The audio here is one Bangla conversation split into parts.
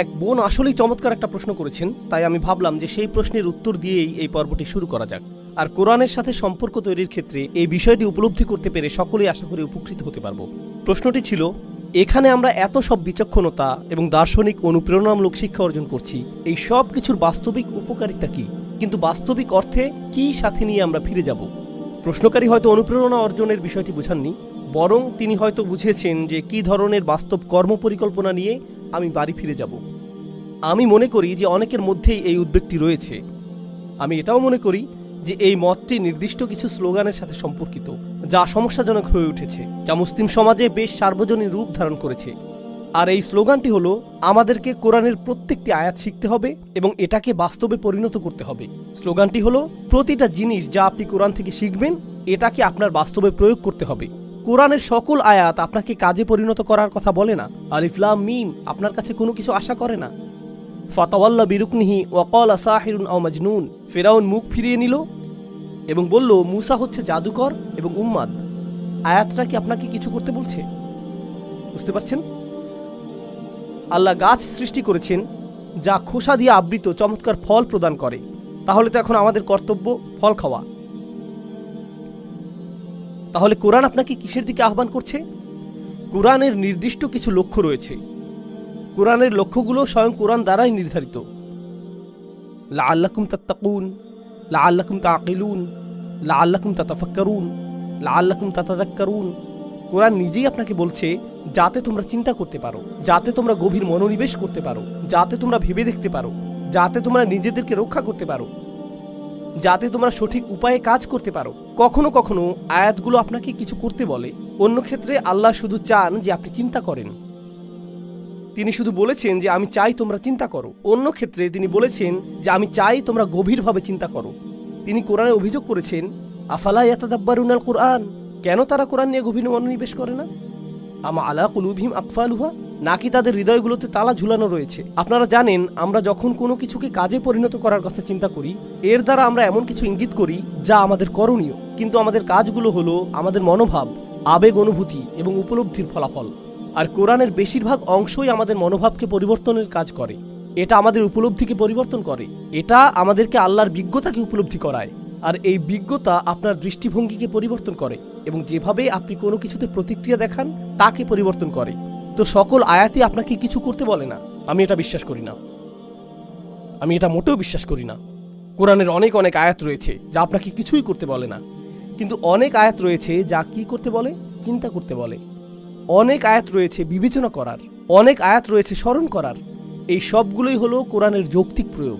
এক বোন আসলেই চমৎকার একটা প্রশ্ন করেছেন, তাই আমি ভাবলাম যে সেই প্রশ্নের উত্তর দিয়েই এই পর্বটি শুরু করা যাক। আর কোরআনের সাথে সম্পর্ক তৈরির ক্ষেত্রে এই বিষয়টি উপলব্ধি করতে পেরে সকলেই আশা করি উপকৃত হতে পারব। প্রশ্নটি ছিল, এখানে আমরা এত সব বিচক্ষণতা এবং দার্শনিক অনুপ্রেরণামূলক শিক্ষা অর্জন করছি, এই সব কিছুর বাস্তবিক উপকারিতা কি, কিন্তু বাস্তবিক অর্থে কি সাথে নিয়ে আমরা ফিরে যাব? প্রশ্নকারী হয়তো অনুপ্রেরণা অর্জনের বিষয়টি বুঝাননি, বরং তিনি হয়তো বুঝেছেন যে কি ধরনের বাস্তব কর্মপরিকল্পনা নিয়ে আমি বাড়ি ফিরে যাব। আমি মনে করি যে অনেকের মধ্যেই এই উদ্বেগটি রয়েছে। আমি এটাও মনে করি যে এই মতটি নির্দিষ্ট কিছু স্লোগানের সাথে সম্পর্কিত, যা সমস্যাজনক হয়ে উঠেছে, যা মুসলিম সমাজে বেশ সার্বজনীন রূপ ধারণ করেছে। আর এই স্লোগানটি হলো, আমাদেরকে কোরআনের প্রত্যেকটি আয়াত শিখতে হবে এবং এটাকে বাস্তবে পরিণত করতে হবে। স্লোগানটি হলো, প্রতিটা জিনিস যা আপনি কোরআন থেকে শিখবেন এটাকে আপনার বাস্তবে প্রয়োগ করতে হবে। কোরআনের সকল আয়াত আপনাকে কাজে পরিণত করার কথা বলে না। আলিফ লাম মিম আপনার কাছে কোনো কিছু আশা করে না। ফাতাওয়াল্লা বিরুকনিহি ওয়াকালা সাহিরুন আও মাজনুন, ফেরাউন মুখ ফিরিয়ে নিল এবং বলল মূসা হচ্ছে জাদুকর এবং উম্মাদ। আয়াতটা কি আপনাকে কিছু করতে বলছে? বুঝতে পারছেন? আল্লাহ গাছ সৃষ্টি করেছেন যা খোসা দিয়ে আবৃত চমৎকার ফল প্রদান করে, তাহলে তো এখন আমাদের কর্তব্য ফল খাওয়া। তাহলে কোরআন আপনাকে কিসের দিকে আহ্বান করছে? কোরআনের নির্দিষ্ট কিছু লক্ষ্য রয়েছে। কোরআনের লক্ষ্যগুলো স্বয়ং কোরআন দ্বারাই নির্ধারিত। লাআল্লাকুম তাত্তাকুন, লাআল্লাকুম তাআকিলুন, লাআল্লাকুম তাতাফাক্কারুন, লাআল্লাকুম তাতাযাক্কারুন। কোরআন নিজেই আপনাকে বলছে যাতে তোমরা চিন্তা করতে পারো, যাতে তোমরা গভীর মনোনিবেশ করতে পারো, যাতে তোমরা ভেবে দেখতে পারো, যাতে তোমরা নিজেদেরকে রক্ষা করতে পারো, যাতে তোমরা সঠিক উপায়ে কাজ করতে পারো। কখনো কখনো আয়াতগুলো আপনাকে কিছু করতে বলে, অন্য ক্ষেত্রে আল্লাহ শুধু চান যে আপনি চিন্তা করেন। তিনি শুধু বলেছেন যে আমি চাই তোমরা চিন্তা করো। অন্য ক্ষেত্রে তিনি বলেছেন যে আমি চাই তোমরা গভীরভাবে চিন্তা করো। তিনি কোরআনে অভিযোগ করেছেন, আফালা ইয়াতাদাব্বারুনাল কুরআন, কেন তারা কোরআন নিয়ে গভীর মনোনিবেশ করে না? আমা আলা কুলুবিহিম আকফালুহা, নাকি তাদের হৃদয়গুলোতে তালা ঝুলানো রয়েছে? আপনারা জানেন, আমরা যখন কোনো কিছুকে কাজে পরিণত করার কথা চিন্তা করি, এর দ্বারা আমরা এমন কিছু ইঙ্গিত করি যা আমাদের করণীয়, কিন্তু আমাদের কাজগুলো হলো আমাদের মনোভাব, আবেগ, অনুভূতি এবং উপলব্ধির ফলাফল। আর কোরআনের বেশিরভাগ অংশই আমাদের মনোভাবকে পরিবর্তনের কাজ করে। এটা আমাদের উপলব্ধিকে পরিবর্তন করে। এটা আমাদেরকে আল্লাহর বিজ্ঞতাকে উপলব্ধি করায়। আর এই বিজ্ঞতা আপনার দৃষ্টিভঙ্গিকে পরিবর্তন করে এবং যেভাবে আপনি কোনো কিছুতে প্রতিক্রিয়া দেখান তাকে পরিবর্তন করে। তো সকল আয়াতই আপনাকে কিছু করতে বলে না, আমি এটা বিশ্বাস করি না। আমি এটা মোটেও বিশ্বাস করি না। কোরআনের অনেক অনেক আয়াত রয়েছে যা আপনাকে কিছুই করতে বলে না, কিন্তু অনেক আয়াত রয়েছে যা কি করতে বলে? চিন্তা করতে বলে। অনেক আয়াত রয়েছে বিবেচনা করার, অনেক আয়াত রয়েছে স্মরণ করার। এই সবগুলোই হলো কোরআনের যৌক্তিক প্রয়োগ।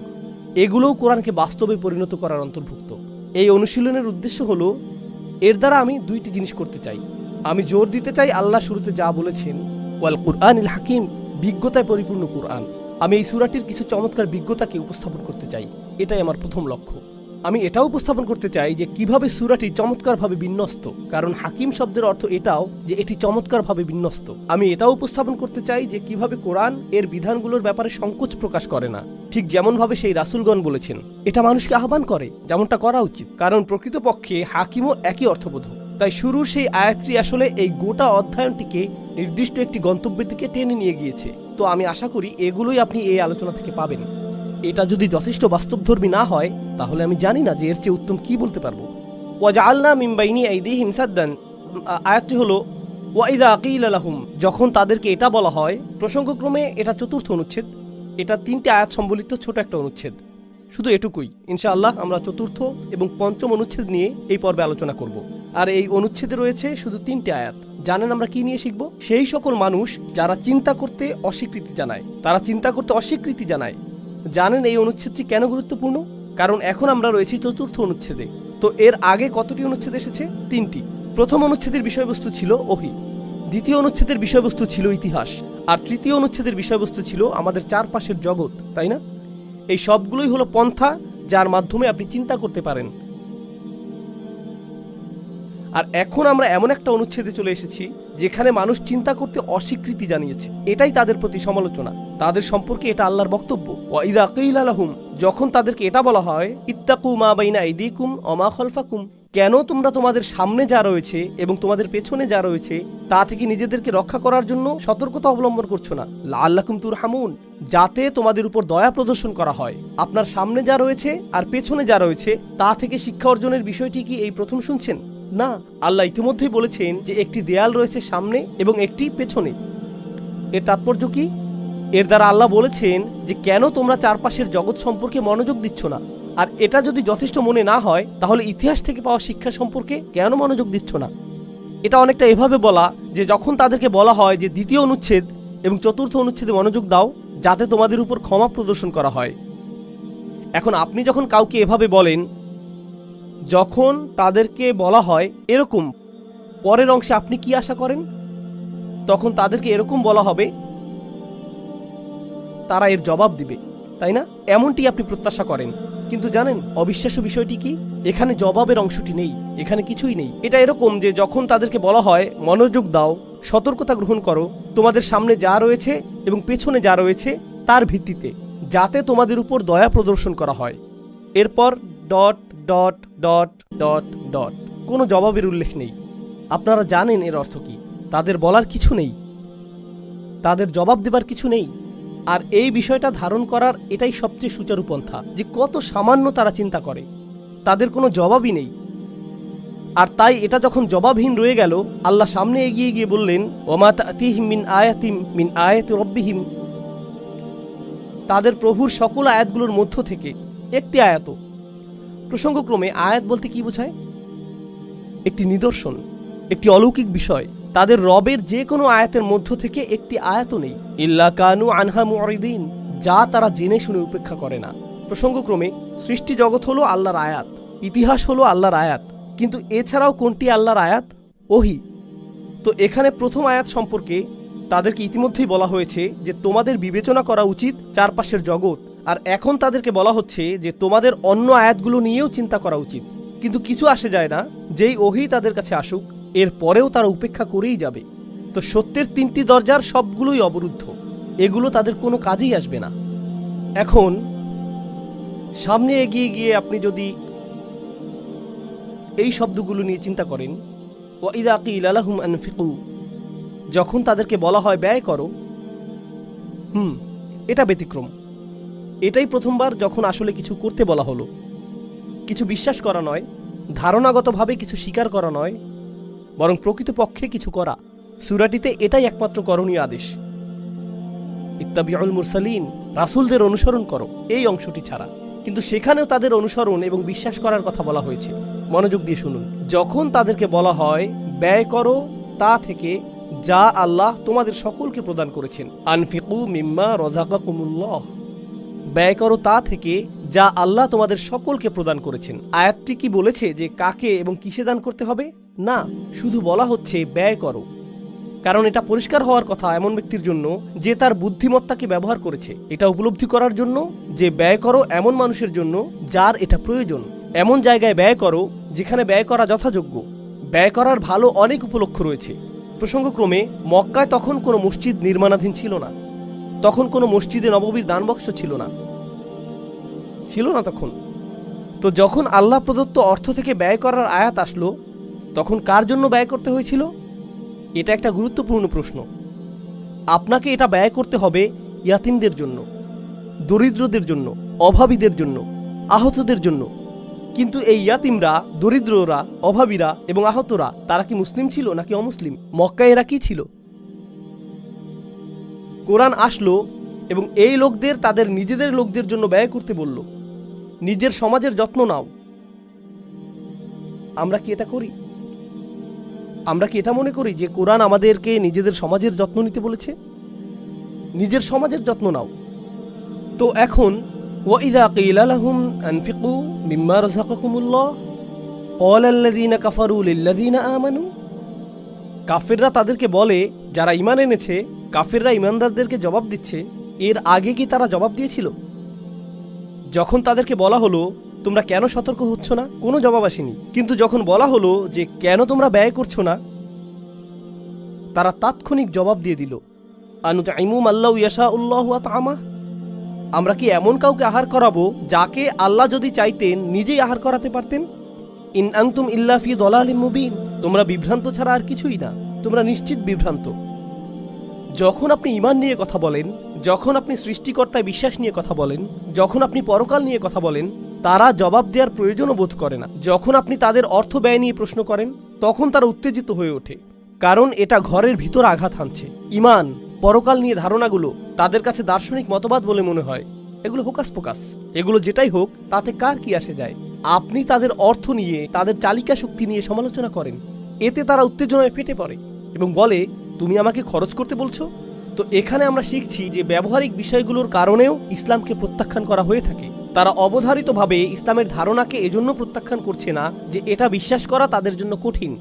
এগুলোও কোরআনকে বাস্তবে পরিণত করার অন্তর্ভুক্ত। এই অনুশীলনের উদ্দেশ্য হলো, এর দ্বারা আমি দুইটি জিনিস করতে চাই। আমি জোর দিতে চাই আল্লাহ শুরুতে যা বলেছেন, ওয়াল কুরআনিল হাকিম, বিজ্ঞতায় পরিপূর্ণ কোরআন। আমি এই সূরাটির কিছু চমৎকার বিজ্ঞতাকে উপস্থাপন করতে চাই। এটাই আমার প্রথম লক্ষ্য। আমি এটাও উপস্থাপন করতে চাই যে কিভাবে সূরাটি চমৎকারভাবে বিন্যস্ত, কারণ হাকিম শব্দের অর্থ এটাও যে এটি চমৎকারভাবে বিন্যস্ত। আমি এটাও উপস্থাপন করতে চাই যে কিভাবে কোরআন এর বিধানগুলোর ব্যাপারে সংকোচ প্রকাশ করে না, ঠিক যেমনভাবে সেই রাসূলগণ বলেছেন। এটা মানুষকে আহ্বান করে যেমনটা করা উচিত, কারণ প্রকৃতপক্ষে হাকিমও একই অর্থবোধক। তাই শুরুর সেই আয়াতটি আসলে এই গোটা অধ্যয়নটিকে নির্দিষ্ট একটি গন্তব্যের দিকে টেনে নিয়ে গিয়েছে। তো আমি আশা করি এগুলোই আপনি এই আলোচনা থেকে পাবেন। এটা যদি যথেষ্ট বাস্তবধর্মী না হয়, তাহলে আমি জানি না যে এর চেয়ে উত্তম কি বলতে পারবো। ওয়াজআলনা মিন বাইনি আইদিহিম সাদ্দান, আয়াতটি হলো ওয়াইদা কিলা লাহুম, যখন তাদেরকে এটা বলা হয়। প্রসঙ্গক্রমে এটা চতুর্থ অনুচ্ছেদ, এটা 3টে আয়াত সম্বলিত ছোট একটা অনুচ্ছেদ। শুধু এটুকুই। ইনশাআল্লাহ আমরা চতুর্থ এবং পঞ্চম অনুচ্ছেদ নিয়ে এই পর্বে আলোচনা করব। আর এই অনুচ্ছেদে রয়েছে শুধু 3টে আয়াত। জানেন আমরা কি নিয়ে শিখব? সেই সকল মানুষ যারা চিন্তা করতে অস্বীকৃতি জানায়, তারা চিন্তা করতে অস্বীকৃতি জানায়। জানেন এই অনুচ্ছেদটি কেন গুরুত্বপূর্ণ? কারণ এখন আমরা রয়েছি চতুর্থ অনুচ্ছেদে। তো এর আগে কতটি অনুচ্ছেদ এসেছে? 3টি। প্রথম অনুচ্ছেদের বিষয়বস্তু ছিল ওহী, দ্বিতীয় অনুচ্ছেদের বিষয়বস্তু ছিল ইতিহাস, আর তৃতীয় অনুচ্ছেদের বিষয়বস্তু ছিল আমাদের চারপাশের জগৎ, তাই না? এই সবগুলোই হলো পন্থা যার মাধ্যমে আপনি চিন্তা করতে পারেন। আর এখন আমরা এমন একটা অনুচ্ছেদে চলে এসেছি যেখানে মানুষ চিন্তা করতে অস্বীকৃতি জানিয়েছে। এটাই তাদের প্রতি সমালোচনা, তাদের সম্পর্কে এটা আল্লাহর বক্তব্য। ওয়াইদা কিলা লাহুম, যখন তাদেরকে এটা বলা হয় ইত্তাকু মা বাইনা আইদিকুম ওয়া মা খালফাকুম, কেন তোমরা তোমাদের সামনে যা রয়েছে এবং তোমাদের পেছনে যা রয়েছে তা থেকে নিজেদেরকে রক্ষা করার জন্য সতর্কতা অবলম্বন করছো না? লাআল্লাকুম তুরহামুন, যাতে তোমাদের উপর দয়া প্রদর্শন করা হয়। আপনার সামনে যা রয়েছে আর পেছনে যা রয়েছে তা থেকে শিক্ষা অর্জনের বিষয়টি কি এই প্রথম শুনছেন? না, আল্লাহ ইতিমধ্যেই বলেছেন যে একটি দেয়াল রয়েছে সামনে এবং একটি পেছনে। এর তাৎপর্য কি? এর দ্বারা আল্লাহ বলেছেন যে কেন তোমরা চারপাশের জগৎ সম্পর্কে মনোযোগ দিচ্ছ না। আর এটা যদি যথেষ্ট মনে না হয় তাহলে ইতিহাস থেকে পাওয়া শিক্ষা সম্পর্কে কেন মনোযোগ দিচ্ছ না? এটা অনেকটা এভাবে বলা যে যখন তাদেরকে বলা হয় যে দ্বিতীয় অনুচ্ছেদ এবং চতুর্থ অনুচ্ছেদে মনোযোগ দাও যাতে তোমাদের উপর ক্ষমা প্রদর্শন করা হয়। এখন আপনি যখন কাউকে এভাবে বলেন, যখন তাদেরকে বলা হয় এরকম, পরের অংশে আপনি কি আশা করেন? তখন তাদেরকে এরকম বলা হবে, তারা এর জবাব দিবে, তাই না? এমনটি আপনি প্রত্যাশা করেন। কিন্তু জানেন অবিশ্বাস্য বিষয়টি কি? এখানে জবাবের অংশটি নেই, এখানে কিছুই নেই। এটা এরকম যে যখন তাদেরকে বলা হয় মনোযোগ দাও, সতর্কতা গ্রহণ করো, তোমাদের সামনে যা রয়েছে এবং পেছনে যা রয়েছে তার ভিত্তিতে, যাতে তোমাদের উপর দয়া প্রদর্শন করা হয়। এরপর dot dot dot dot dot, কোনো জবাবের উল্লেখ নেই। আপনারা জানেন এর অর্থ কি? তাদের বলার কিছু নেই, তাদের জবাব দেবার কিছু নেই। আর এই বিষয়টা ধারণ করার এটাই সবচেয়ে সুচারু পন্থা যে কত সামান্য তারা চিন্তা করে, তাদের কোনো জবাবই নেই। আর তাই এটা যখন জবাবহীন রয়ে গেল, আল্লাহ সামনে এগিয়ে গিয়ে বললেন, ওমা তাতিহিম মিন আয়াতিম মিন আয়াতি রব্বিহিম, তাদের প্রভুর সকল আয়াতগুলোর মধ্য থেকে একটি আয়াত। প্রসঙ্গক্রমে আয়াত বলতে কি বোঝায়? একটি নিদর্শন, একটি অলৌকিক বিষয়। তাদের রবের যে কোনো আয়াতের মধ্য থেকে একটি আয়াতও নেই। ইল্লা কানু আনহা মুরিদিন, যা তারা জেনে শুনে উপেক্ষা করে না। প্রসঙ্গক্রমে সৃষ্টি জগৎ হলো আল্লাহর আয়াত, ইতিহাস হলো আল্লাহর আয়াত, কিন্তু এছাড়াও কোনটি আল্লাহর আয়াত? ওহী। তো এখানে প্রথম আয়াত সম্পর্কে তাদেরকে ইতিমধ্যেই বলা হয়েছে যে তোমাদের বিবেচনা করা উচিত চারপাশের জগৎ। আর এখন তাদেরকে বলা হচ্ছে যে তোমাদের অন্য আয়াতগুলো নিয়েও চিন্তা করা উচিত। কিন্তু কিছু আসে যায় না, যেই ওহী তাদের কাছে আসুক এর পরেও তারা উপেক্ষা করেই যাবে। তো সত্যের তিনটি দরজার সবগুলোই অবরুদ্ধ, এগুলো তাদের কোনো কাজেই আসবে না। এখন সামনে এগিয়ে গিয়ে আপনি যদি এই শব্দগুলো নিয়ে চিন্তা করেন, ওয়াইদা কিলা লাহুম আনফিকু, যখন তাদেরকে বলা হয় ব্যয় করো, এটা ব্যতিক্রম। এটাই প্রথমবার যখন আসলে কিছু করতে বলা হলো, কিছু বিশ্বাস করা নয়, ধারণাগতভাবে কিছু স্বীকার করা নয়, বরং প্রকৃতপক্ষে কিছু করা। সূরাটিতে এটাই একমাত্র করণীয় আদেশ। ইত্তাবিউল মুরসালিন, রাসূলদের অনুসরণ করো, এই অংশটি ছাড়া। কিন্তু সেখানেও তাদের অনুসরণ এবং বিশ্বাস করার কথা বলা হয়েছে। মনোযোগ দিয়ে শুনুন, যখন তাদেরকে বলা হয় ব্যয় করো তা থেকে যা আল্লাহ তোমাদের সকলকে প্রদান করেছেন, আনফিকু মিম্মা রাযাকাকুমুল্লাহ, ব্যয় করো তা থেকে যা আল্লাহ তোমাদের সকলকে প্রদান করেছেন। আয়াতটি কি বলেছে যে কাকে এবং কিসে দান করতে হবে? না, শুধু বলা হচ্ছে ব্যয় করো। কারণ এটা পরিষ্কার হওয়ার কথা এমন ব্যক্তির জন্য যে তার বুদ্ধিমত্তাকে ব্যবহার করেছে, এটা উপলব্ধি করার জন্য যে ব্যয় করো এমন মানুষের জন্য যার এটা প্রয়োজন। এমন জায়গায় ব্যয় করো যেখানে ব্যয় করা যথাযোগ্য। ব্যয় করার ভালো অনেক উপলক্ষ রয়েছে। প্রসঙ্গক্রমে মক্কায় তখন কোনো মসজিদ নির্মাণাধীন ছিল না, তখন কোনো মসজিদে নববীর দানবক্স ছিল না তখন। তো যখন আল্লাহ প্রদত্ত অর্থ থেকে ব্যয় করার আয়াত আসলো, তখন কার জন্য ব্যয় করতে হয়েছিল? এটা একটা গুরুত্বপূর্ণ প্রশ্ন। আপনাকে এটা ব্যয় করতে হবে ইয়াতিমদের জন্য, দরিদ্রদের জন্য, অভাবীদের জন্য, আহতদের জন্য। কিন্তু এই ইয়াতিমরা, দরিদ্ররা, অভাবীরা এবং আহতরা তারা কি মুসলিম ছিল নাকি অমুসলিম? মক্কায় এরা কি ছিল? কোরআন আসলো এবং এই লোকদের তাদের নিজেদের লোকদের জন্য ব্যয় করতে বলল। নিজের সমাজের যত্ন নাও। আমরা কি এটা করি? আমরা কি এটা মনে করি যে কোরআন আমাদেরকে নিজেদের সমাজের যত্ন নিতে বলেছে? নিজের সমাজের যত্ন নাও। তো এখন ওয়াইদা কিলা লাহুম আনফিকু মিম্মা রাযাকাকুমুল্লাহ ক্বালাল্লাযীনা কাফারু লিল্লাযীনা আমানু, কাফেররা তাদেরকে বলে, যারা ঈমান এনেছে, কাফেররা ঈমানদারদেরকে জবাব দিচ্ছে, এর আগে কি তারা জবাব দিয়েছিল? যখন তাদেরকে বলা হলো তোমরা কেন সতর্ক হচ্ছ না, কোনো জবাব আসেনি। কিন্তু যখন বলা হলো যে কেন তোমরা ব্যয় করছো না, তারা তাৎক্ষণিক জবাব দিয়ে দিল, আনুতাইমু মাল্লাহু ইয়াশাউল্লাহু আতআমা, আমরা কি এমন কাউকে আহার করাবো যাকে আল্লাহ যদি চাইতেন নিজেই আহার করাতে পারতেন? ইন আনতুম ইল্লা ফি দালালিম মুবিন, তোমরা বিভ্রান্ত ছাড়া আর কিছুই না, তোমরা নিশ্চিত বিভ্রান্ত। যখন আপনি ঈমান নিয়ে কথা বলেন, যখন আপনি সৃষ্টিকর্তায় বিশ্বাস নিয়ে কথা বলেন, যখন আপনি পরকাল নিয়ে কথা বলেন, তারা জবাব দেওয়ার প্রয়োজনও বোধ করে না। যখন আপনি তাদের অর্থ ব্যয় নিয়ে প্রশ্ন করেন, তখন তারা উত্তেজিত হয়ে ওঠে, কারণ এটা ঘরের ভিতর আঘাত হানছে। ঈমান, পরকাল নিয়ে ধারণাগুলো তাদের কাছে দার্শনিক মতবাদ বলে মনে হয়। এগুলো হোকাস পোকাস। এগুলো যেটাই হোক, তাতে কার কি আসে যায়? আপনি তাদের অর্থ নিয়ে, তাদের চালিকা শক্তি নিয়ে সমালোচনা করেন, এতে তারা উত্তেজনায় ফেটে পড়ে এবং বলে, তুমি আমাকে খরচ করতে বলছো? তো এখানে আমরা শিখছি যে ব্যবহারিক বিষয়গুলোর কারণেও ইসলামকে প্রত্যাখ্যান করা হয়ে থাকে। তারা অবধারিতভাবে ইসলামের ধারণাকে এজন্য প্রত্যাখ্যান করছে না যে এটা বিশ্বাস করা তাদের জন্য কঠিন,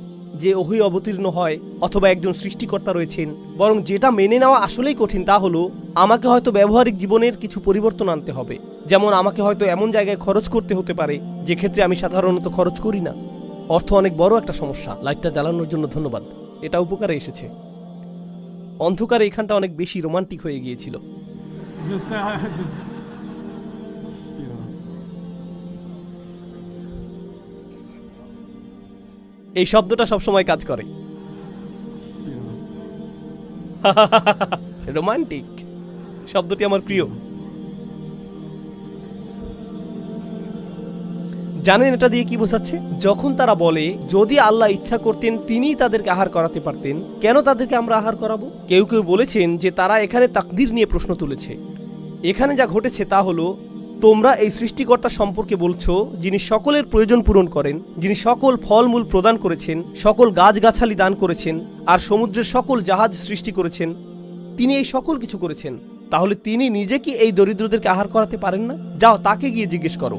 যে ওহী অবতীর্ণ হয় অথবা একজন সৃষ্টিকর্তা রয়েছেন, বরং যেটা মেনে নেওয়া আসলেই কঠিন তা হলো আমাকে হয়তো ব্যবহারিক জীবনের কিছু পরিবর্তন আনতে হবে। যেমন আমাকে হয়তো এমন জায়গায় খরচ করতে হতে পারে যে ক্ষেত্রে আমি সাধারণত খরচ করি না। অর্থ অনেক বড় একটা সমস্যা। লাইটটা জ্বালানোর জন্য ধন্যবাদ, এটা উপকারে এসেছে। অন্ধকারে এখানটা অনেক বেশি রোমান্টিক হয়ে গিয়েছিল। এই শব্দটা সবসময় কাজ করে। রোমান্টিক শব্দটি আমার প্রিয়। জানেন এটা দিয়ে কি বোঝাচ্ছে? যখন তারা বলে যদি আল্লাহ ইচ্ছা করতেন তিনিই তাদেরকে আহার করাতে পারতেন, কেন তাদেরকে আমরা আহার করাবো? কেউ কেউ বলেছেন যে তারা এখানে তাকদীর নিয়ে প্রশ্ন তুলেছে। এখানে যা ঘটেছে তা হলো, তোমরা এই সৃষ্টিকর্তা সম্পর্কে বলছো যিনি সকলের প্রয়োজন পূরণ করেন, যিনি সকল ফলমূল প্রদান করেছেন, সকল গাছগাছালি দান করেছেন, আর সমুদ্রের সকল জাহাজ সৃষ্টি করেছেন, তিনি এই সকল কিছু করেছেন। তাহলে তিনি নিজে কি এই দরিদ্রদেরকে আহার করাতে পারেন না? যাও তাকে গিয়ে জিজ্ঞেস করো।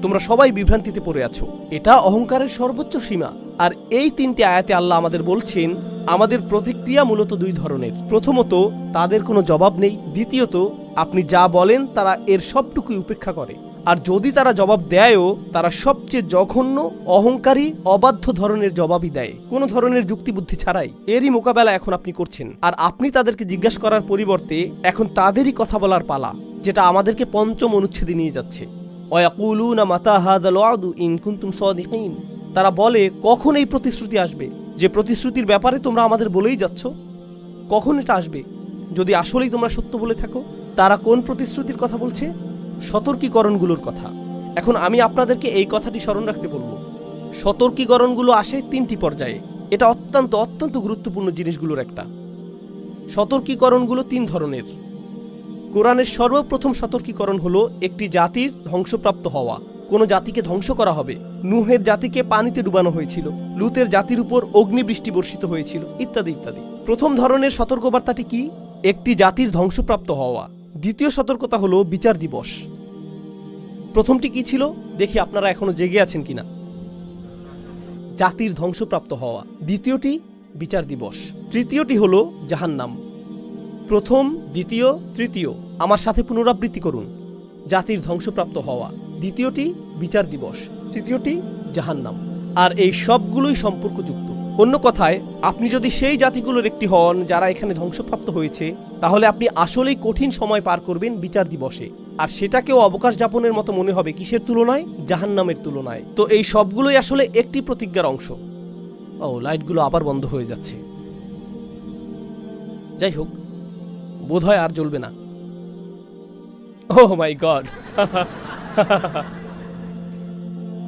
তোমরা সবাই বিভ্রান্তিতে পড়ে আছো। এটা অহংকারের সর্বোচ্চ সীমা। আর এই তিনটি আয়াতে আল্লাহ আমাদের বলছেন আমাদের প্রতিক্রিয়া মূলত দুই ধরনের। প্রথমত, তাদের কোনো জবাব নেই। দ্বিতীয়ত, আপনি যা বলেন তারা এর সবটুকুই উপেক্ষা করে। আর যদি তারা জবাব দেয়ও, তারা সবচেয়ে জঘন্য, অহংকারী, অবাধ্য ধরনের জবাবই দেয়, কোনো ধরনের যুক্তিবুদ্ধি ছাড়াই। এরই মোকাবেলা এখন আপনি করছেন। আর আপনি তাদেরকে জিজ্ঞাসা করার পরিবর্তে এখন তাদেরই কথা বলার পালা, যেটা আমাদেরকে পঞ্চম অনুচ্ছেদে নিয়ে যাচ্ছে। ওয়াকুলুনা মাতা হাযাল ওয়াদু ইন কুনতুম সাদিকিন। তারা বলে, কখন এই প্রতিশ্রুতি আসবে, যে প্রতিশ্রুতির ব্যাপারে তোমরা আমাদের বলেই যাচ্ছ? কখন এটা আসবে যদি আসলেই তোমরা সত্য বলে থাকো? তারা কোন প্রতিশ্রুতির কথা বলছে? সতর্কীকরণগুলোর কথা। এখন আমি আপনাদেরকে এই কথাটি স্মরণ রাখতে বলবো। সতর্কীকরণগুলো আসে তিনটি পর্যায়ে। এটা অত্যন্ত অত্যন্ত গুরুত্বপূর্ণ জিনিসগুলোর একটা। সতর্কীকরণগুলো তিন ধরনের। কোরআনের সর্বপ্রথম সতর্কীকরণ হলো একটি জাতির ধ্বংসপ্রাপ্ত হওয়া। কোন জাতিকে ধ্বংস করা হবে। নূহের জাতিকে পানিতে ডুবানো হয়েছিল, লুতের জাতির উপর অগ্নিবৃষ্টি বর্ষিত হয়েছিল, ইত্যাদি ইত্যাদি। প্রথম ধরনের সতর্কবার্তাটি কি? একটি জাতির ধ্বংসপ্রাপ্ত হওয়া। দ্বিতীয় সতর্কতা হলো বিচার দিবস। প্রথমটি কি ছিল দেখি আপনারা এখনো জেগে আছেন কিনা। জাতির ধ্বংসপ্রাপ্ত হওয়া। দ্বিতীয়টি বিচার দিবস। তৃতীয়টি হলো জাহান্নাম। প্রথম, দ্বিতীয়, তৃতীয় আমার সাথে পুনরাবৃত্তি করুন। জাতির ধ্বংসপ্রাপ্ত হওয়া, দ্বিতীয়টি বিচার দিবস, তৃতীয়টি জাহান্নাম। আর এই সবগুলোই সম্পর্কযুক্ত। অন্য কথায়, আপনি যদি সেই জাতিগুলোর একটি হন যারা এখানে ধ্বংসপ্রাপ্ত হয়েছে, তাহলে আপনি আসলেই কঠিন সময় পার করবেন বিচার দিবসে। আর সেটাকেও অবকাশ যাপনের মতো মনে হবে কিসের তুলনায়? জাহান্নামের তুলনায়। তো এই সবগুলোই আসলে একটি প্রতিজ্ঞার অংশ। ও, লাইটগুলো আবার বন্ধ হয়ে যাচ্ছে। যাই হোক, বোধহয় আর জ্বলবে না। ওহ মাই গড,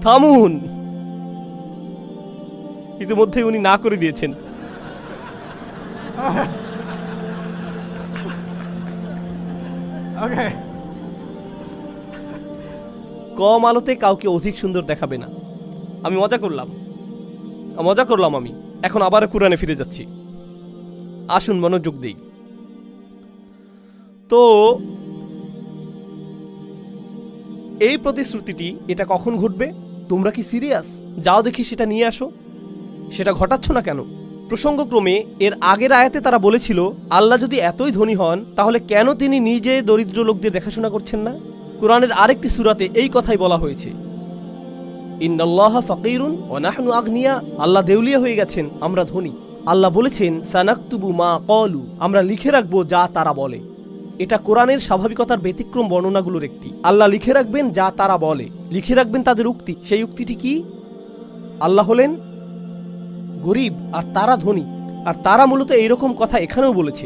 থামুন। ইতিমধ্যে উনি না করে দিয়েছেন। কম আলোতে কাউকে অধিক সুন্দর দেখাবে না। আমি মজা করলাম। আমি এখন আবার কোরআনে ফিরে যাচ্ছি। আসুন মনোযোগ দেই। তো এই প্রতিশ্রুতিটি, এটা কখন ঘটবে? তোমরা কি সিরিয়াস? যাও দেখি সেটা নিয়ে আসো। সেটা ঘটাচ্ছ না কেন? প্রসঙ্গক্রমে এর আগের আয়াতে তারা বলেছিল, আল্লাহ যদি এতই ধনী হন তাহলে কেন তিনি নিজে দরিদ্র লোকদের দেখাশোনা করছেন না? কোরআনের আরেকটি সূরাতে এই কথাই বলা হয়েছে, ইন্নাল্লাহা ফাকিরুন ওয়া নাহনু আগনিয়া। আল্লাহ দেউলিয়া হয়ে গেছেন, আমরা ধনী। আল্লাহ বলেছেন, সানাকতুবু মা ক্বালু, আমরা লিখে রাখবো যা তারা বলে। এটা কোরআনের স্বাভাবিকতার ব্যতিক্রম বর্ণনাগুলোর একটি। আল্লাহ লিখে রাখবেন যা তারা বলে, লিখে রাখবেন তাদের উক্তি। সেই উক্তিটি কি? আল্লাহ হলেন গরিব আর তারা ধনী, আর তারা মূলত এইরকম কথা এখানেও বলেছে।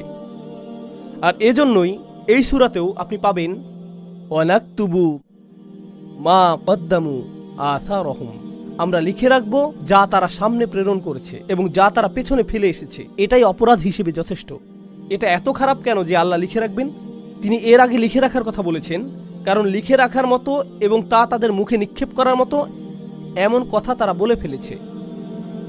আর এজন্যই এই সূরাতেও আপনি পাবেন ওয়ানাকতুবু মা কদ্দামু আসারহুম, আমরা লিখে রাখবো যা তারা সামনে প্রেরণ করেছে এবং যা তারা পেছনে ফেলে এসেছে। এটাই অপরাধ হিসেবে যথেষ্ট। এটা এত খারাপ কেন যে আল্লাহ লিখে রাখবেন? তিনি এর আগে লিখে রাখার কথা বলেছেন, কারণ লিখে রাখার মতো এবং তা তাদের মুখে নিক্ষেপ করার মতো এমন কথা তারা বলে ফেলেছে।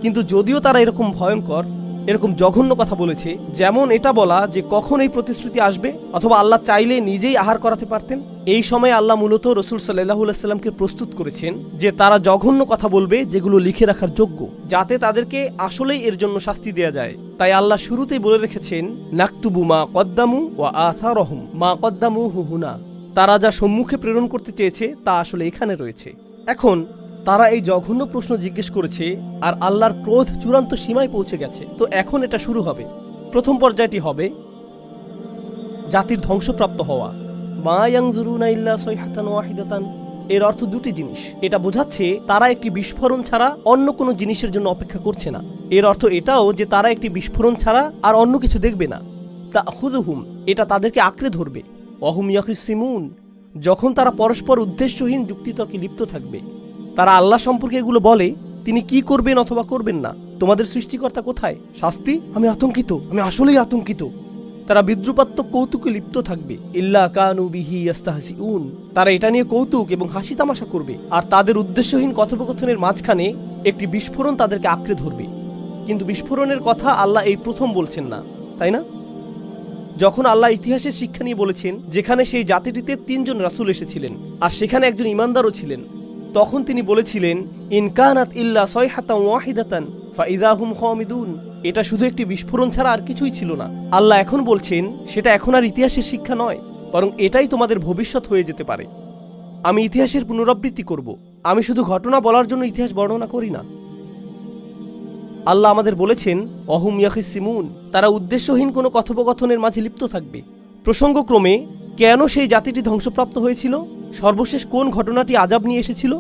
কিন্তু যদিও তারা এরকম ভয়ঙ্কর, এরকম জঘন্য কথা বলেছে, যেমন এটা বলা যে কখন এই প্রতিশ্রুতি আসবে, অথবা আল্লাহ চাইলে নিজেই আহার করাতে পারতেন, এই সময় আল্লাহ মূলত রসুল সাল্লাল্লাহু আলাইহি সাল্লামকে প্রস্তুত করেছেন যে তারা জঘন্য কথা বলবে যেগুলো লিখে রাখার যোগ্য, যাতে তাদেরকে আসলেই এর জন্য শাস্তি দেয়া যায়। তাই আল্লাহ শুরুতেই বলে রেখেছেন নাকতুবু মা কদ্দামু ওয়া আসারহুম, মা কদ্দামু হুনা, তারা যা সম্মুখে প্রেরণ করতে চেয়েছে তা আসলে এখানে রয়েছে। এখন তারা এই জঘন্য প্রশ্ন জিজ্ঞেস করেছে আর আল্লাহর ক্রোধ চূড়ান্ত সীমায় পৌঁছে গেছে। তো এখন এটা শুরু হবে। প্রথম পর্যায়টি হবে জাতির ধ্বংসপ্রাপ্ত হওয়া। মা ইয়ানজুরুনা ইল্লা সাইহাতান ওয়াহিদাতান, এর অর্থ দুটি জিনিস। এটা বোঝাচ্ছে তারা একটি বিস্ফোরণ ছাড়া অন্য কোনো জিনিসের জন্য অপেক্ষা করছে না। এর অর্থ এটাও যে তারা একটি বিস্ফোরণ ছাড়া আর অন্য কিছু দেখবে না। তাখুযুহুম, এটা তাদেরকে আঁকড়ে ধরবে। ওয়াহুম ইয়াখিসিমুন, যখন তারা পরস্পর উদ্দেশ্যহীন যুক্তিতর্কে লিপ্ত থাকবে। তারা আল্লাহ সম্পর্কে এগুলো বলে, তিনি কি করবেন অথবা করবেন না, তোমাদের সৃষ্টিকর্তা কোথায়, শাস্তি, আমি আতঙ্কিত, আমি আসলেই আতঙ্কিত। তারা বিদ্রুপাত্মক কৌতুকে লিপ্ত থাকবে। ইল্লা কানু বিহি ইস্তাহজিউন, তারা এটা নিয়ে কৌতুক এবং হাসি তামাশা করবে। আর তাদের উদ্দেশ্যহীন কথোপকথনের মাঝখানে একটি বিস্ফোরণ তাদেরকে আঁকড়ে ধরবে। কিন্তু বিস্ফোরণের কথা আল্লাহ এই প্রথম বলছেন না, তাই না? যখন আল্লাহ ইতিহাসের শিক্ষা নিয়ে বলেছেন, যেখানে সেই জাতিটিতে ৩ জন রাসূল এসেছিলেন আর সেখানে একজন ঈমানদারও ছিলেন, তখন তিনি বলেছিলেন ইনকানাত ইল্লা সাইহাতান ওয়াহিদাতান ফাইযা হুম খামিদুন, এটা শুধু একটি বিস্ফোরণ ছাড়া আর কিছুই ছিল না। আল্লাহ এখন বলছেন সেটা এখন আর ইতিহাসের শিক্ষা নয়, বরং এটাই তোমাদের ভবিষ্যৎ হয়ে যেতে পারে। আমি ইতিহাসের পুনরাবৃত্তি করব, আমি শুধু ঘটনা বলার জন্য ইতিহাস বর্ণনা করি না। আল্লাহ আমাদের বলেছেন ওয়াহুম ইয়াখিসিমুন, তারা উদ্দেশ্যহীন কোনো কথোপকথনের মাঝে লিপ্ত থাকবে। প্রসঙ্গক্রমে কেন সেই জাতিটি ধ্বংসপ্রাপ্ত হয়েছিল, সর্বশেষ কোন ঘটনাটি আযাব নিয়ে এসেছিল?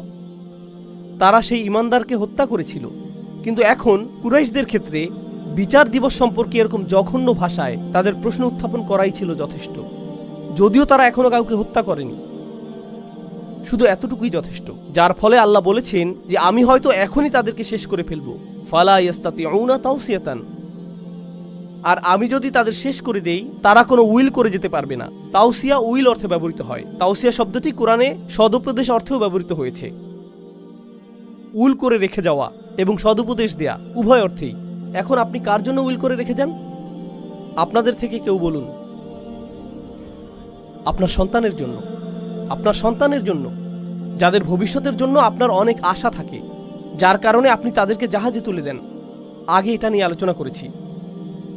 তারা সেই ঈমানদারকে হত্যা করেছিল। কিন্তু এখন কুরাইশদের ক্ষেত্রে বিচার দিবস সম্পর্কে এরকম জঘন্য ভাষায় তাদের প্রশ্ন উত্থাপন করাই ছিল যথেষ্ট। যদিও তারা এখনো কাউকে হত্যা করেনি, শুধু এতটুকুই যথেষ্ট। যার ফলে আল্লাহ বলেছেন যে আমি হয়তো এখনই তাদেরকে শেষ করে ফেলব। ফালা ইয়াস্তাতিউনা তাওসিয়াতান, আর আমি যদি তাদের শেষ করে দেই তারা কোনো উইল করে যেতে পারবে না। তাওসিয়া উইল অর্থে ব্যবহৃত হয়। তাওসিয়া শব্দটি কোরআনে সদুপদেশ অর্থেও ব্যবহৃত হয়েছে। উইল করে রেখে যাওয়া এবং সদুপদেশ দেয়া উভয় অর্থেই। এখন আপনি কার জন্য উইল করে রেখে যান? আপনাদের থেকে কেউ বলুন, আপনার সন্তানের জন্য, আপনার সন্তানের জন্য, যাদের ভবিষ্যতের জন্য আপনার অনেক আশা থাকে, যার কারণে আপনি তাদেরকে জাহাজে তুলে দেন। আগে এটা নিয়ে আলোচনা করেছি।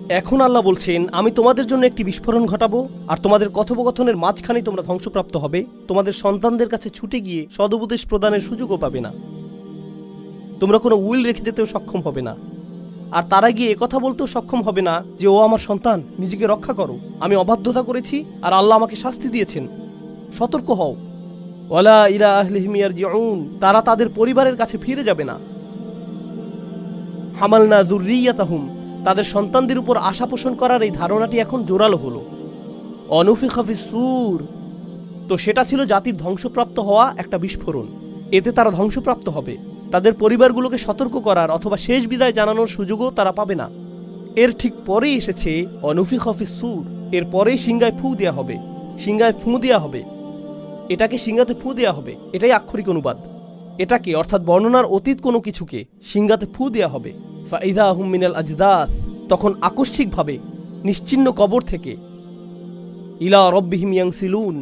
এখন আল্লাহ বলছেন আমি তোমাদের জন্য একটি বিস্ফোরণ ঘটাবো, আর তোমাদের কথোপকথনের মাঝখানে তোমরা ধ্বংসপ্রাপ্ত হবে। তোমাদের সন্তানদের কাছে ছুটে গিয়ে সদুপদেশ প্রদানের সুযোগও পাবে না। তোমরা কোনো উইল রেখে যেতেও সক্ষম হবে না। আর তারা গিয়ে একথা বলতেও সক্ষম হবে না যে ও আমার সন্তান, নিজেকে রক্ষা করো, আমি অবাধ্যতা করেছি আর আল্লাহ আমাকে শাস্তি দিয়েছেন। সতর্ক হও। ওয়ালা ইলা আহলিহিম ইয়ারজিউন, তারা তাদের পরিবারের কাছে ফিরে যাবে না। হামালনা যুররিয়াতাহুম, তাদের সন্তানদের উপর আশা পোষণ করার এই ধারণাটি এখন জোরালো হলো। অনুফিখা ফিস-সূর, তো সেটা ছিল জাতির ধ্বংসপ্রাপ্ত হওয়া একটা বিস্ফোরণ। এতে তারা ধ্বংসপ্রাপ্ত হবে। তাদের পরিবারগুলোকে সতর্ক করার অথবা শেষ বিদায় জানানোর সুযোগও তারা পাবে না। এর ঠিক পরেই এসেছে অনুফিখা ফিস-সূর, এর পরেই সিংহায় ফু দেওয়া হবে। সিংহায় ফু দেওয়া হবে, এটাকে সিংহাতে ফু দেওয়া হবে, এটাই আক্ষরিক অনুবাদ। এটাকে অর্থাৎ বর্ণনার অতীত কোনো কিছুকে সিংহাতে ফু দেওয়া হবে। ফাইযা হুম মিনাল আজদাস, তখন আকস্মিকভাবে নিশ্চিহ্ন কবর থেকে ইলা রব্বিহিম ইয়ানসিলুন,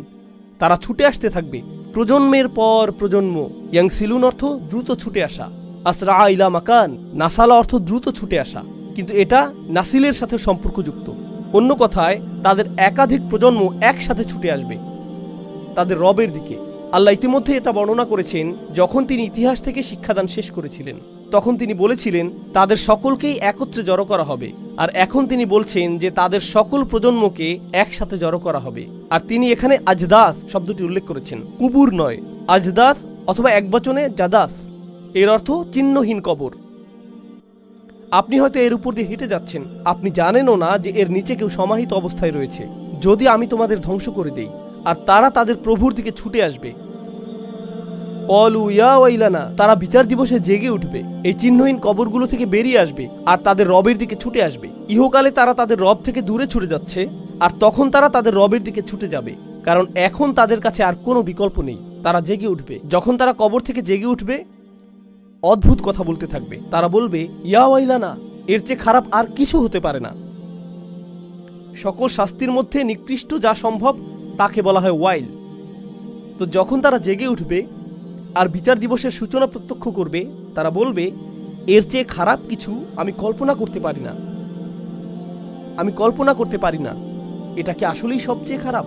তারা ছুটে আসতে থাকবে প্রজন্মের পর প্রজন্ম। ইয়ানসিলুন অর্থ দ্রুত ছুটে আসা। আসরা ইলা মাকান, নাসালা অর্থ দ্রুত ছুটে আসা, কিন্তু এটা নাসিলের সাথে সম্পর্কযুক্ত। অন্য কথায় তাদের একাধিক প্রজন্ম একসাথে ছুটে আসবে তাদের রবের দিকে। আল্লাহ ইতিমধ্যে এটা বর্ণনা করেছেন যখন তিনি ইতিহাস থেকে শিক্ষাদান শেষ করেছিলেন। তখন তিনি বলেছিলেন তাদের সকলকেই একত্রে জড়ো করা হবে। আর এখন তিনি বলছেন যে তাদের সকল প্রজন্মকে একসাথে জড়ো করা হবে। আর তিনি এখানে আজদাস শব্দটি উল্লেখ করেছেন, কুবুর নয়। আজদাস অথবা একবচনে জাদাস, এর অর্থ চিহ্নহীন কবর। আপনি হয়তো এর উপর দিয়ে হেঁটে যাচ্ছেন, আপনি জানেনও না যে এর নিচে কেউ সমাহিত অবস্থায় রয়েছে। যদি আমি তোমাদের ধ্বংস করে দেই, আর তারা তাদের প্রভুর দিকে ছুটে আসবে, অলু ইয়া ওয়াইলানা, তারা বিচার দিবসে জেগে উঠবে, এই চিহ্নহীন কবরগুলো থেকে বেরিয়ে আসবে আর তাদের রবের দিকে ছুটে আসবে। ইহকালে তারা তাদের রব থেকে দূরে ছুটে যাচ্ছে, আর তখন তারা তাদের রবের দিকে ছুটে যাবে, কারণ এখন তাদের কাছে আর কোনো বিকল্প নেই। তারা জেগে উঠবে। যখন তারা কবর থেকে জেগে উঠবে, অদ্ভুত কথা বলতে থাকবে। তারা বলবে, ইয়া ওয়াইলানা, এর চেয়ে খারাপ আর কিছু হতে পারে না। সকল শাস্তির মধ্যে নিকৃষ্ট যা সম্ভব তাকে বলা হয় ওয়াইল। তো যখন তারা জেগে উঠবে আর বিচার দিবসের সূচনা প্রত্যক্ষ করবে, তারা বলবে, এর চেয়ে খারাপ কিছু আমি কল্পনা করতে পারি না। আমি কল্পনা করতে পারি না, এটা কি আসলেই সবচেয়ে খারাপ?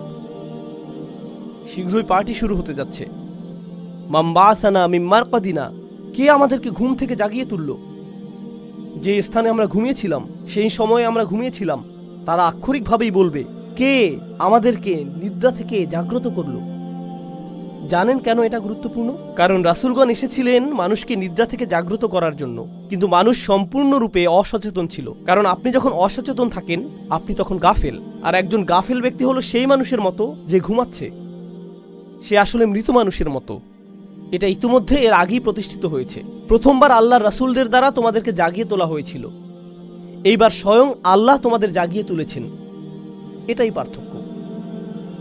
শীঘ্রই পার্টি শুরু হতে যাচ্ছে। মাম্বাসানা মিম্মার কদিনা, কে আমাদেরকে ঘুম থেকে জাগিয়ে তুলল? যে স্থানে আমরা ঘুমিয়েছিলাম, সেই সময়ে আমরা ঘুমিয়েছিলাম। তারা আক্ষরিকভাবেই বলবে, কে আমাদেরকে নিদ্রা থেকে জাগ্রত করলো? জানেন কেন এটা গুরুত্বপূর্ণ? কারণ রাসূলগণ এসেছিলেন মানুষকে নিদ্রা থেকে জাগ্রত করার জন্য, কিন্তু মানুষ সম্পূর্ণরূপে অসচেতন ছিল। কারণ আপনি যখন অসচেতন থাকেন, আপনি তখন গাফেল। আর একজন গাফেল ব্যক্তি হলো সেই মানুষের মতো যে ঘুমাচ্ছে। সে আসলে মৃত মানুষের মতো। এটা ইতিমধ্যে এর আগেই প্রতিষ্ঠিত হয়েছে। প্রথমবার আল্লাহর রাসূলদের দ্বারা তোমাদেরকে জাগিয়ে তোলা হয়েছিল, এইবার স্বয়ং আল্লাহ তোমাদের জাগিয়ে তুলেছেন। এটাই পার্থক্য।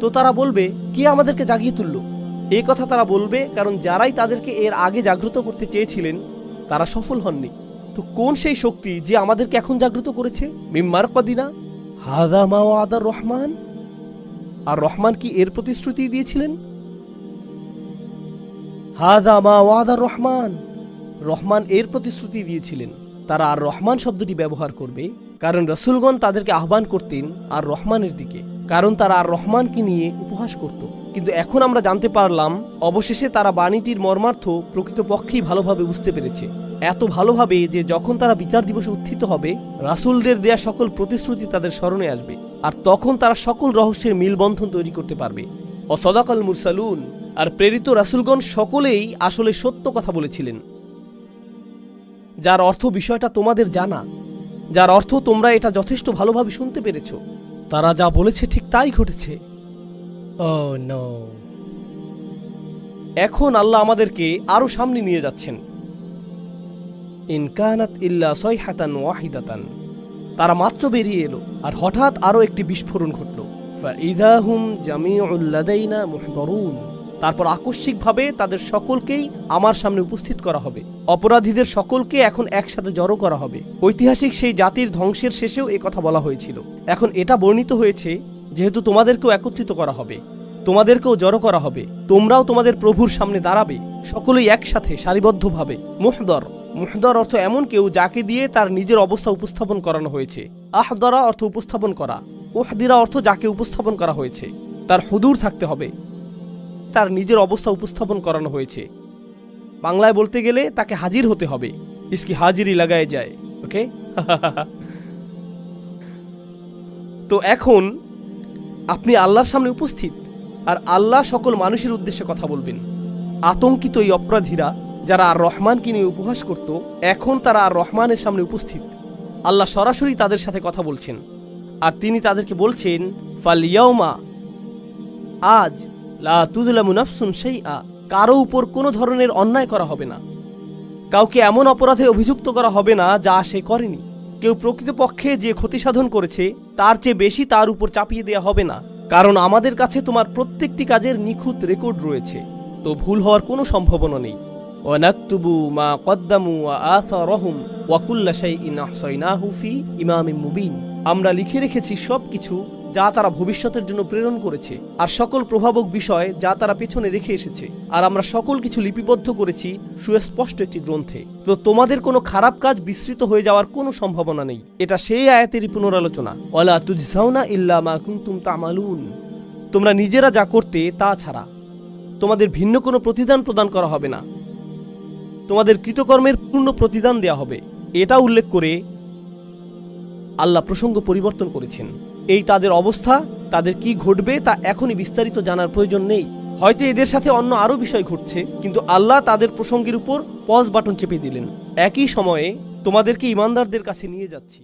তো তারা বলবে, কে আমাদেরকে জাগিয়ে তুলল? এই কথা তারা বলবে কারণ যারাই তাদেরকে এর আগে জাগ্রত করতে চেয়েছিলেন তারা সফল হননি। তো কোন সেই শক্তি যে আমাদেরকে এখন জাগ্রত করেছে? মিম্মার কদিনা হাদা মা ওয়াদার রহমান। আর রহমান কি এর প্রতিশ্রুতি দিয়েছিলেন? হাদা মা ওয়াদার রহমান, রহমান এর প্রতিশ্রুতি দিয়েছিলেন। তারা আর রহমান শব্দটি ব্যবহার করবে কারণ রাসূলগণ তাদেরকে আহ্বান করতেন আর রহমানের দিকে, কারণ তারা আর রহমানকে নিয়ে উপহাস করত। কিন্তু এখন আমরা জানতে পারলাম অবশেষে তারা বাণীটির মর্মার্থ প্রকৃতপক্ষেই ভালোভাবে বুঝতে পেরেছে। এত ভালোভাবে যে যখন তারা বিচার দিবসে উত্থিত হবে, রাসূলদের দেয়া সকল প্রতিশ্রুতি তাদের স্মরণে আসবে, আর তখন তারা সকল রহস্যের মিলবন্ধন তৈরি করতে পারবে। অসদাকাল মুরসালুন, আর প্রেরিত রাসূলগণ সকলেই আসলে সত্য কথা বলেছিলেন, যার অর্থ বিষয়টা তোমাদের জানা, যার অর্থ তোমরা এটা যথেষ্ট ভালোভাবে শুনতে পেরেছ। তারা যা বলেছে ঠিক তাই ঘটেছে। Oh no! এখন আল্লাহ আমাদেরকে আরো সামনে নিয়ে যাচ্ছেন। ইন কানাত ইল্লা সাইহাতান ওয়াহিদাতান, তারা মাত্র বেরিয়ে এলো আর হঠাৎ আরো একটি বিস্ফোরণ ঘটল। ফাইযা হুম জামিউল লাদাইনা মুহদারুন, তারপর আকস্মিকভাবে তাদের সকলকেই আমার সামনে উপস্থিত করা হবে। অপরাধীদের সকলকে এখন একসাথে জড়ো করা হবে। ঐতিহাসিক সেই জাতির ধ্বংসের শেষেও এ কথা বলা হয়েছিল। এখন এটা বর্ণিত হয়েছে যেহেতু তোমাদেরকেও একত্রিত করা হবে, তোমাদেরকেও জড়ো করা হবে, তোমরাও তোমাদের প্রভুর সামনে দাঁড়াবে, সকলেই একসাথে সারিবদ্ধভাবে। মুহদর, মুহদর অর্থ এমন কেউ যাকে দিয়ে তার নিজের অবস্থা উপস্থাপন করানো হয়েছে। আহদরা অর্থ উপস্থাপন করা। উহদিরা অর্থ যাকে উপস্থাপন করা হয়েছে। তার হুদুর থাকতে হবে, তার নিজের অবস্থা উপস্থাপন করানো হয়েছে। বাংলায় বলতে গেলে তাকে হাজির হতে হবে। ইসকি হাজিরি লাগায় যায়। ওকে। তো এখন আপনি আল্লাহর সামনে উপস্থিত, আর আল্লাহ সকল মানুষের উদ্দেশ্যে কথা বলবেন। আতঙ্কিত এই অপরাধীরা যারা আর রহমানকে নিয়ে উপহাস করত, এখন তারা আর রহমানের সামনে উপস্থিত। আল্লাহ সরাসরি তাদের সাথে কথা বলছেন, আর তিনি তাদেরকে বলছেন, ফালিয়াউমা, আজ, লা তুযলামু নাফসুন শাইআ, কারো উপর কোনো ধরনের অন্যায় করা হবে না। কাউকে এমন অপরাধে অভিযুক্ত করা হবে না যা সে করেনি। কেউ প্রকৃতপক্ষে যে ক্ষতি সাধন করেছে তার চেয়ে বেশি তার উপর চাপিয়ে দেওয়া হবে না, কারণ আমাদের কাছে তোমার প্রত্যেকটি কাজের নিখুঁত রেকর্ড রয়েছে, তো ভুল হওয়ার কোনো সম্ভাবনা নেই। ওয়ানাকতুবু মা কদ্দামু ওয়া আসারহুম ওয়া কুল্লা শাইইন আহসাইনাহু ফি ইমামিন মুবিন, আমরা লিখে রেখেছি সবকিছু যা তারা ভবিষ্যতের জন্য প্রেরণ করেছে, আর সকল প্রভাবক বিষয় যা তারা পেছনে রেখে এসেছে, আর আমরা সকল কিছু লিপিবদ্ধ করেছি সুস্পষ্ট একটি গ্রন্থে। তো তোমাদের কোনো খারাপ কাজ বিস্তৃত হয়ে যাওয়ার কোনো সম্ভাবনা নেই। এটা সেই আয়াতেরই পুনরালোচনা। ওয়ালা তুজজাউনা ইল্লা মা কুনতুম তা'মালুন, তোমরা নিজেরা যা করতে তা ছাড়া তোমাদের ভিন্ন কোনো প্রতিদান প্রদান করা হবে না, তোমাদের কৃতকর্মের পূর্ণ প্রতিদান দেয়া হবে। এটা উল্লেখ করে আল্লাহ প্রসঙ্গ পরিবর্তন করেছেন। এই তাদের অবস্থা, তাদের কি ঘটবে তা এখনই বিস্তারিত জানার প্রয়োজন নেই। হয়তো এদের সাথে অন্য আরও বিষয় ঘটছে, কিন্তু আল্লাহ তাদের প্রসঙ্গের উপর পজ বাটন চেপে দিলেন। একই সময়ে তোমাদেরকে ইমানদারদের কাছে নিয়ে যাচ্ছি।